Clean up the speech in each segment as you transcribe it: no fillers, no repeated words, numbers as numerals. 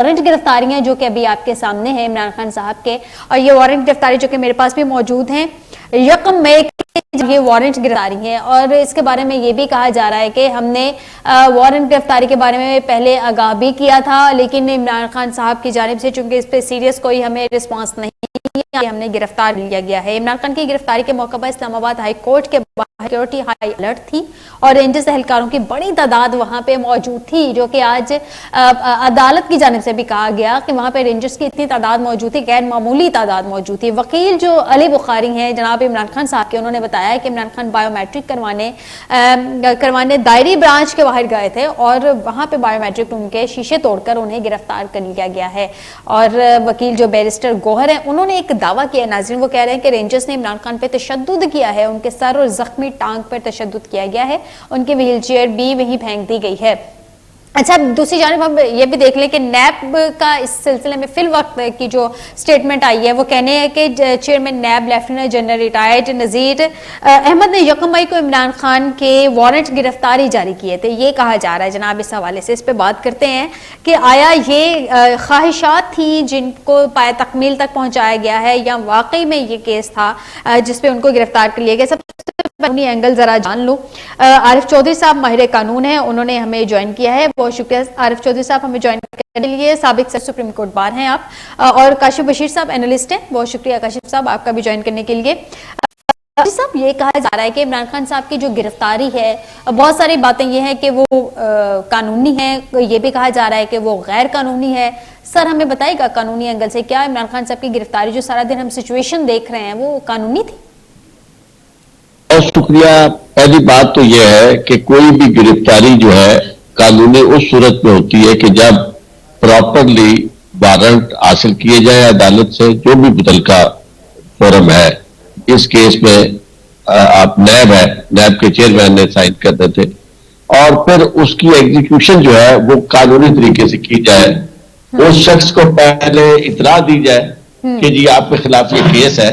Warrant گرفتاریاں جو کہ ابھی آپ کے سامنے ہیں عمران خان صاحب کے، اور یہ وارنٹ گرفتاری جو کہ میرے پاس بھی موجود ہیں، 1 مئی یہ وارنٹ گرفتاری ہے، اور اس کے بارے میں یہ بھی کہا جا رہا ہے کہ ہم نے وارنٹ گرفتاری کے بارے میں پہلے آگاہ بھی کیا تھا، لیکن عمران خان صاحب کی جانب سے چونکہ اس پہ سیریس کوئی ہمیں رسپانس نہیں، ہم نے گرفتار لیا گیا ہے۔ عمران خان کی گرفتاری کے موقع پر اسلام آباد ہائی کورٹ کے باہر سیکورٹی ہائی الرٹ تھی، اور رینجرز اہلکاروں کی بڑی تعداد وہاں پہ موجود تھی، جو کہ آج عدالت کی جانب سے بھی کہا گیا کہ وہاں پہ رینجرز کی اتنی تعداد موجود تھی، غیر معمولی تعداد موجود تھی۔ وکیل جو علی بخاری ہیں جناب عمران خان صاحب کے، انہوں نے بتایا کہ عمران خان بائیو میٹرک کروانے دائری برانچ کے باہر گئے تھے، اور وہاں پہ بائیو میٹرک روم کے شیشے توڑ کر انہیں گرفتار کر لیا گیا ہے۔ اور وکیل جو بیرسٹر گوہر ہیں، انہوں نے ایک دعویٰ کیا، ناظرین وہ کہہ رہے ہیں کہ رینجرز نے عمران خان پہ تشدد کیا ہے، ان کے سر اور زخمی ٹانگ پر تشدد کیا گیا ہے، ان کی ویل چیئر بھی وہیں پھینک دی گئی ہے۔ اچھا، دوسری جانب ہم یہ بھی دیکھ لیں کہ نیب کا اس سلسلے میں فی الوقت کی جو سٹیٹمنٹ آئی ہے وہ کہنے ہے کہ chairman NAB lieutenant general retired Nazir Ahmed نے 1 مئی کو عمران خان کے وارنٹ گرفتاری جاری کیے تھے، یہ کہا جا رہا ہے۔ جناب اس حوالے سے اس پہ بات کرتے ہیں کہ آیا یہ خواہشات تھیں جن کو پائے تکمیل تک پہنچایا گیا ہے، یا واقعی میں یہ کیس تھا جس پہ ان کو گرفتار کر لیا گیا؟ سب قانونی اینگل ذرا جان لوں۔ عارف چودھری صاحب ماہر قانون ہیں، انہوں نے ہمیں جوائن کیا ہے، بہت شکریہ عارف چودھری صاحب ہمیں جوائن کرنے کے لیے۔ سابق سپریم کورٹ بار ہیں آپ، اور کاشف بشیر صاحب اینالسٹ ہیں، بہت شکریہ کاشف صاحب آپ کا بھی جوائن کرنے کے لیے۔ صاحب یہ کہا جا رہا ہے کہ عمران خان صاحب کی جو گرفتاری ہے، بہت ساری باتیں یہ ہیں کہ وہ قانونی ہے، یہ بھی کہا جا رہا ہے کہ وہ غیر قانونی ہے۔ سر ہمیں بتائے گا قانونی اینگل سے، کیا عمران خان صاحب کی گرفتاری جو سارا دن ہم سچویشن دیکھ رہے ہیں وہ قانونی تھی؟ بہت شکریہ۔ پہلی بات تو یہ ہے کہ کوئی بھی گرفتاری جو ہے قانونی اس صورت میں ہوتی ہے کہ جب پراپرلی وارنٹ حاصل کیے جائے عدالت سے، جو بھی متعلقہ فورم ہے۔ اس کیس میں آپ نیب ہے، نیب کے چیئرمین نے سائن کرتے تھے، اور پھر اس کی ایگزیکیوشن جو ہے وہ قانونی طریقے سے کی جائے، اس شخص کو پہلے اطلاع دی جائے کہ جی آپ کے خلاف یہ کیس ہے،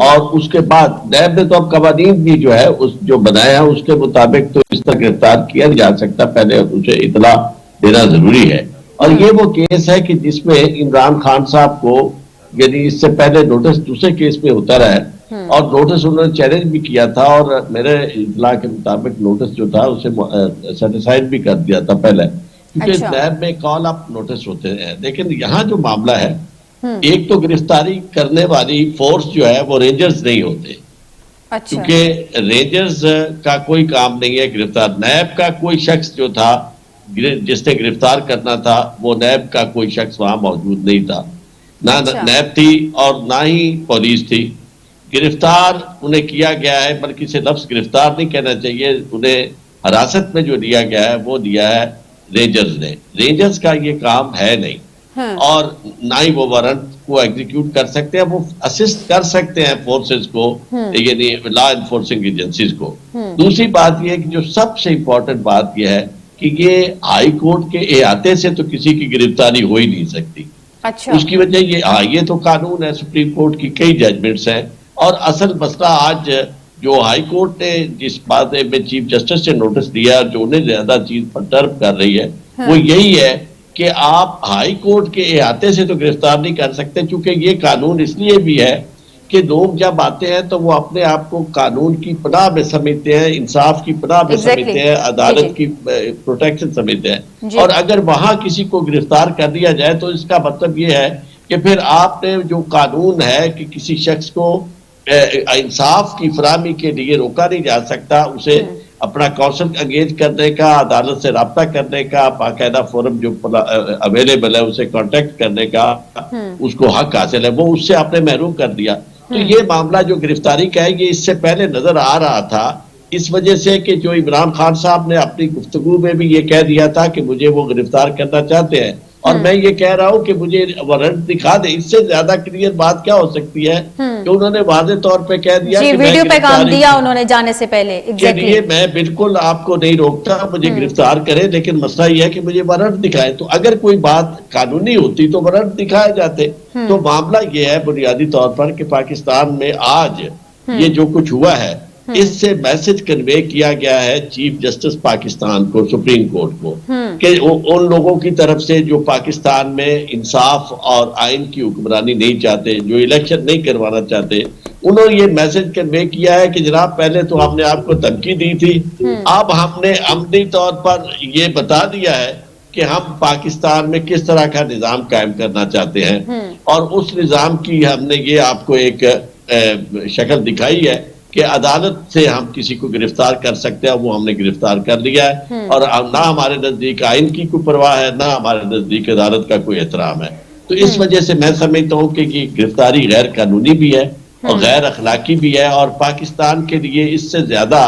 اور اس کے بعد نیب نے تو اب قوانین بھی جو ہے اس جو بنایا ہے اس کے مطابق تو اس طرح گرفتار کیا نہیں جا سکتا، پہلے اسے اطلاع دینا ضروری ہے۔ اور یہ وہ کیس ہے کہ جس میں عمران خان صاحب کو یعنی اس سے پہلے نوٹس دوسرے کیس میں ہوتا رہا ہے، اور نوٹس انہوں نے چیلنج بھی کیا تھا، اور میرے اطلاع کے مطابق نوٹس جو تھا اسے سیٹیسفائڈ بھی کر دیا تھا پہلے، کیونکہ نیب میں کال اپ نوٹس ہوتے ہیں۔ لیکن یہاں جو معاملہ ہے، ایک تو گرفتاری کرنے والی فورس جو ہے وہ رینجرز نہیں ہوتے، کیونکہ رینجرز کا کوئی کام نہیں ہے گرفتار۔ نیب کا کوئی شخص جو تھا جس نے گرفتار کرنا تھا، وہ نیب کا کوئی شخص وہاں موجود نہیں تھا، نہ نیب تھی اور نہ ہی پولیس تھی۔ گرفتار انہیں کیا گیا ہے، بلکہ اسے لفظ گرفتار نہیں کہنا چاہیے، انہیں حراست میں جو لیا گیا ہے وہ دیا ہے رینجرز نے۔ رینجرز کا یہ کام ہے نہیں، اور نہ ہی وہ وارنٹ کو ایگزیکیوٹ کر سکتے ہیں، وہ اسسٹ کر سکتے ہیں فورسز کو، یعنی لا انفورسنگ ایجنسیز کو۔ دوسری بات یہ ہے کہ جو سب سے امپورٹنٹ بات یہ ہے کہ یہ ہائی کورٹ کے احاطے سے تو کسی کی گرفتاری ہو ہی نہیں سکتی۔ اس کی وجہ یہ تو قانون ہے، سپریم کورٹ کی کئی ججمنٹس ہیں، اور اصل مسئلہ آج جو ہائی کورٹ نے جس بات میں چیف جسٹس سے نوٹس دیا، جو انہیں زیادہ چیز پرٹرب کر رہی ہے، وہ یہی ہے کہ آپ ہائی کورٹ کے احاطے سے تو گرفتار نہیں کر سکتے، چونکہ یہ قانون اس لیے بھی ہے کہ لوگ جب آتے ہیں تو وہ اپنے آپ کو قانون کی پناہ میں سمجھتے ہیں، انصاف کی پناہ میں سمجھتے ہیں، عدالت کی پروٹیکشن سمجھتے ہیں، اور اگر وہاں کسی کو گرفتار کر دیا جائے تو اس کا مطلب یہ ہے کہ پھر آپ نے جو قانون ہے کہ کسی شخص کو انصاف کی فراہمی کے لیے روکا نہیں جا سکتا، اسے اپنا کونسل انگیج کرنے کا، عدالت سے رابطہ کرنے کا، باقاعدہ فورم جو اویلیبل ہے اسے کانٹیکٹ کرنے کا اس کو حق حاصل ہے، وہ اس سے آپ نے محروم کر دیا۔ تو یہ معاملہ جو گرفتاری کا ہے یہ اس سے پہلے نظر آ رہا تھا، اس وجہ سے کہ جو عمران خان صاحب نے اپنی گفتگو میں بھی یہ کہہ دیا تھا کہ مجھے وہ گرفتار کرنا چاہتے ہیں، اور میں یہ کہہ رہا ہوں کہ مجھے وارنٹ دکھا دیں۔ اس سے زیادہ کلیئر بات کیا ہو سکتی ہے کہ انہوں نے واضح طور پہ کہہ دیا کہ ویڈیو پیغام دیا انہوں نے جانے سے پہلے کے لیے میں بالکل آپ کو نہیں روکتا، مجھے گرفتار کرے، لیکن مسئلہ یہ ہے کہ مجھے وارنٹ دکھائے۔ تو اگر کوئی بات قانونی ہوتی تو وارنٹ دکھائے جاتے۔ تو معاملہ یہ ہے بنیادی طور پر کہ پاکستان میں آج یہ جو کچھ ہوا ہے اس سے میسج کنوے کیا گیا ہے چیف جسٹس پاکستان کو، سپریم کورٹ کو، کہ ان لوگوں کی طرف سے جو پاکستان میں انصاف اور آئین کی حکمرانی نہیں چاہتے، جو الیکشن نہیں کروانا چاہتے، انہوں نے یہ میسج کنوے کیا ہے کہ جناب پہلے تو ہم نے آپ کو دھمکی دی تھی، اب ہم نے عملی طور پر یہ بتا دیا ہے کہ ہم پاکستان میں کس طرح کا نظام قائم کرنا چاہتے ہیں، اور اس نظام کی ہم نے یہ آپ کو ایک شکل دکھائی ہے کہ عدالت سے ہم کسی کو گرفتار کر سکتے ہیں، وہ ہم نے گرفتار کر لیا ہے، اور نہ ہمارے نزدیک آئین کی کوئی پرواہ ہے، نہ ہمارے نزدیک عدالت کا کوئی احترام ہے۔ تو اس وجہ سے میں سمجھتا ہوں کہ یہ گرفتاری غیر قانونی بھی ہے اور غیر اخلاقی بھی ہے، اور پاکستان کے لیے اس سے زیادہ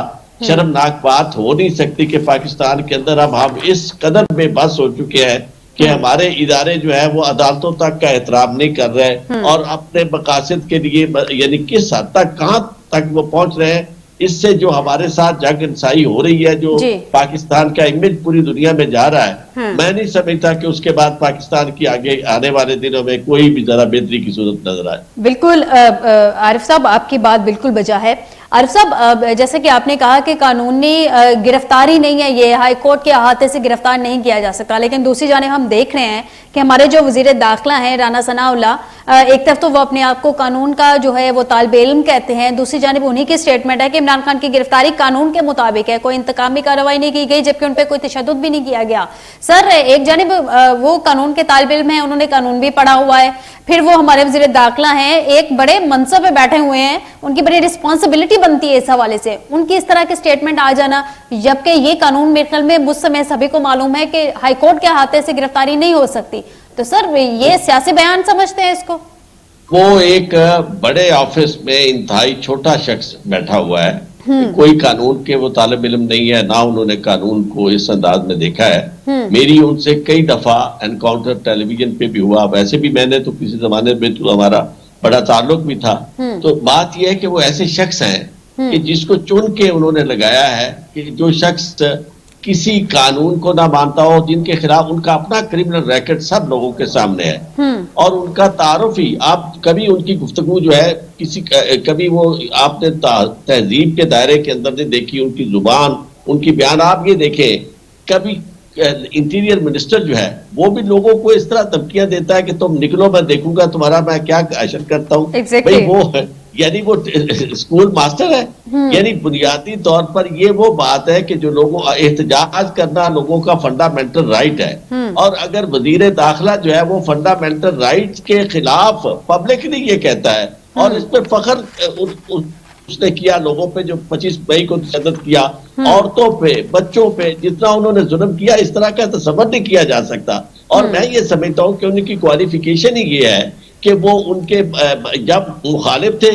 شرمناک بات ہو نہیں سکتی کہ پاکستان کے اندر اب ہم اس قدر بے بس ہو چکے ہیں کہ ہمارے ادارے جو ہے وہ عدالتوں تک کا احترام نہیں کر رہے، اور اپنے مقاصد کے لیے یعنی کس حد تک کہاں تک وہ پہنچ رہے ہیں۔ اس سے جو ہمارے ساتھ جنگ انسائی ہو رہی ہے، جو پاکستان کا امیج پوری دنیا میں جا رہا ہے، میں نہیں سمجھتا کہ اس کے بعد پاکستان کی آگے آنے والے دنوں میں کوئی بھی ذرا بہتری کی صورت نظر آئے۔ بالکل عارف صاحب، آپ کی بات بالکل بجا ہے۔ عارف صاحب، جیسے کہ آپ نے کہا کہ قانونی گرفتاری نہیں ہے، یہ ہائی کورٹ کے احاطے سے گرفتار نہیں کیا جا سکتا، لیکن دوسری جانب ہم دیکھ رہے ہیں کہ ہمارے جو وزیر داخلہ ہیں رانا ثناء اللہ، ایک طرف تو وہ اپنے آپ کو قانون کا جو ہے وہ طالب علم کہتے ہیں، دوسری جانب انہی کی سٹیٹمنٹ ہے کہ عمران خان کی گرفتاری قانون کے مطابق ہے، کوئی انتقامی کارروائی نہیں کی گئی، جبکہ ان پہ کوئی تشدد بھی نہیں کیا گیا۔ سر، ایک جانب وہ قانون کے طالب علم ہیں، انہوں نے قانون بھی پڑھا ہوا ہے، پھر وہ ہمارے وزیر داخلہ ہیں، ایک بڑے منصب پہ بیٹھے ہوئے ہیں، ان کی بڑی رسپانسبلٹی بنتی ہے اس حوالے سے، ان کی اس طرح کی سٹیٹمنٹ آ جانا، جبکہ یہ قانون میرے خیال میں مجھ سمیت سبھی کو معلوم ہے کہ ہائی کورٹ کے احاطے سے گرفتاری نہیں ہو سکتی، تو سر یہ سیاسی بیان سمجھتے ہیں اس کو؟ وہ ایک بڑے آفس میں انتہائی چھوٹا شخص بیٹھا ہوا ہے، کوئی قانون کے وہ طالب علم نہیں ہے، نہ انہوں نے قانون کو اس انداز میں دیکھا ہے۔ میری ان سے کئی دفعہ انکاؤنٹر ٹیلی ویژن پہ بھی ہوا، ویسے بھی میں نے تو کسی زمانے میں تو ہمارا بڑا تعلق بھی تھا۔ تو بات یہ ہے کہ وہ ایسے شخص ہیں کہ جس کو چن کے انہوں نے لگایا ہے، کہ جو شخص کسی قانون کو نہ مانتا ہو، جن کے خلاف ان کا اپنا کرمنل ریکارڈ سب لوگوں کے سامنے ہے، اور ان کا تعارف ہی آپ کبھی ان کی گفتگو جو ہے کبھی وہ آپ نے تہذیب کے دائرے کے اندر نہیں دیکھی، ان کی زبان، ان کی بیان آپ یہ دیکھیں، کبھی انٹیریئر منسٹر جو ہے وہ بھی لوگوں کو اس طرح دھمکیاں دیتا ہے کہ تم نکلو، میں دیکھوں گا تمہارا میں کیا اشر کرتا ہوں۔ بھئی وہ یعنی وہ اسکول ماسٹر ہے، یعنی بنیادی طور پر یہ وہ بات ہے کہ جو لوگوں احتجاج کرنا لوگوں کا فنڈامنٹل رائٹ ہے، اور اگر وزیر داخلہ جو ہے وہ فنڈامنٹل رائٹ کے خلاف پبلکلی یہ کہتا ہے، اور اس پر فخر اس نے کیا لوگوں پہ جو 25 مئی کو تشدد کیا، عورتوں پہ، بچوں پہ جتنا انہوں نے ظلم کیا، اس طرح کا تصور نہیں کیا جا سکتا۔ اور میں یہ سمجھتا ہوں کہ ان کی کوالیفیکیشن ہی یہ ہے کہ وہ ان کے جب مخالف تھے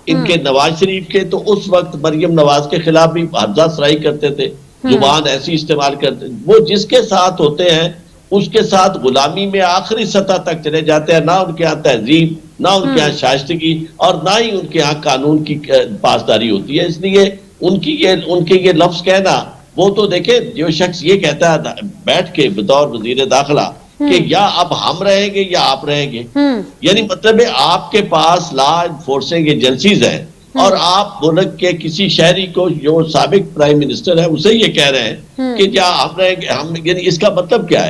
ان کے نواز شریف کے، تو اس وقت مریم نواز کے خلاف بھی حفظہ سرائی کرتے تھے، زبان ایسی استعمال کرتے، وہ جس کے ساتھ ہوتے ہیں اس کے ساتھ غلامی میں آخری سطح تک چلے جاتے ہیں، نہ ان کے ہاں تہذیب، نہ ان کے ہاں شائستگی، اور نہ ہی ان کے ہاں قانون کی پاسداری ہوتی ہے۔ اس لیے ان کے یہ لفظ کہنا، وہ تو دیکھیں جو شخص یہ کہتا ہے بیٹھ کے بطور وزیر داخلہ کہ یا اب ہم رہیں گے یا آپ رہیں گے، یعنی مطلب ہے آپ کے پاس لا انفورسنگ ایجنسیز ہیں، اور آپ ملک کے کسی شہری کو جو سابق پرائم منسٹر ہے اسے یہ کہہ رہے ہیں کہ یا ہم رہیں گے، یعنی اس کا مطلب کیا ہے؟